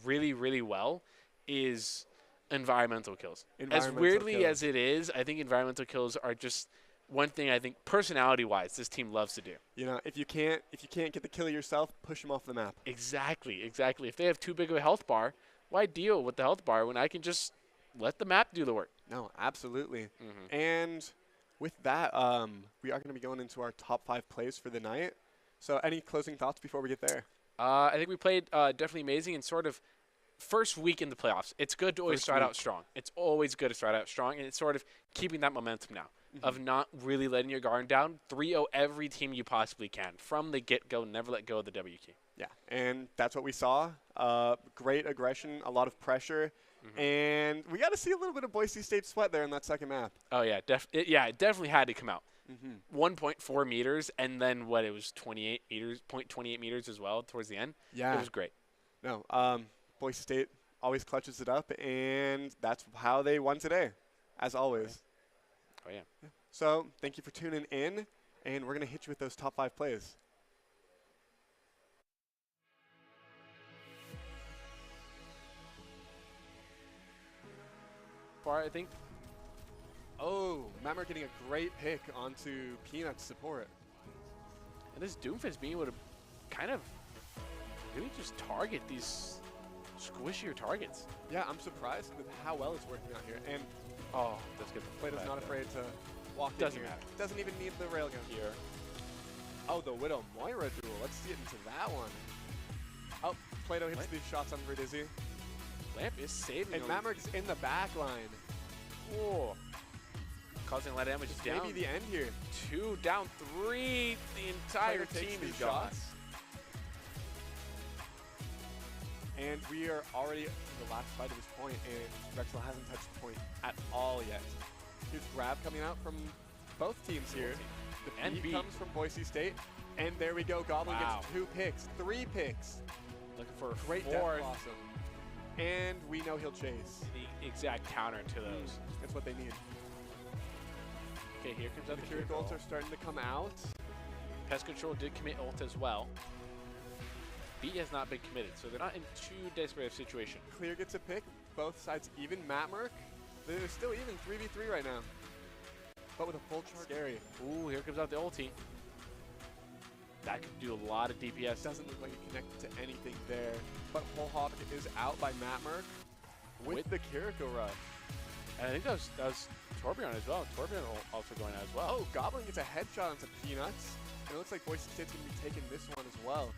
really, really well, is environmental kills. As weirdly as it is, I think environmental kills are just one thing I think personality-wise this team loves to do. You know, if you can't get the kill yourself, push them off the map. Exactly. If they have too big of a health bar, why deal with the health bar when I can just let the map do the work? No, absolutely. And with that, we are going to be going into our top 5 plays for the night. So any closing thoughts before we get there? I think we played definitely amazing and sort of first week in the playoffs. It's good to always start out strong. It's always good to start out strong, and it's sort of keeping that momentum now of not really letting your guard down. 3-0 every team you possibly can. From the get-go, never let go of the W key. Yeah, and that's what we saw. Great aggression, a lot of pressure, and we got to see a little bit of Boise State sweat there in that second map. Oh, yeah. It definitely had to come out. 1.4 meters, and then it was 28 meters, 0.28 meters as well towards the end. Yeah. It was great. No, Boise State always clutches it up, and that's how they won today, as always. Oh, yeah. So thank you for tuning in, and we're going to hit you with those top 5 plays. I think. Oh, Matt getting a great pick onto Peanut's support. And this Doomfist being able to kind of really just target these squishier targets. Yeah, I'm surprised with how well it's working out here. And that's good. Plato's not afraid to walk in Doesn't here. matter. Doesn't even need the railgun here. Oh, the Widow Moira duel. Let's get into that one. Oh, Plato hits these shots on Verdizzi. Lamp is saving. And Matt is in the back line. Whoa. Causing a lot of damage down. Maybe the end here. 2 down 3. The entire team is gone. And we are already to the last fight at this point, and Drexel hasn't touched the point at all yet. Here's grab coming out from both teams here. The B comes from Boise State, and there we go. Goblin gets 2 picks, 3 picks. Looking for a great death blossom. And we know he'll chase. The exact counter to those. That's what they need. Okay, here comes the Cure ults are starting to come out. Pest Control did commit ult as well. B has not been committed, so they're not in too desperate of a situation. Clear gets a pick. Both sides even. Matt Merck, they're still even 3v3 right now. But with a full charge. Scary. Ooh, here comes out the ulti. That could do a lot of DPS. Doesn't look like it connected to anything there. But Whole Hawk is out by Matt Merck with the Kiriko rush. And I think that was Torbjorn as well. Torbjorn also going out as well. Oh, Goblin gets a headshot onto Peanuts. And it looks like Boise State's going to be taking this one as well.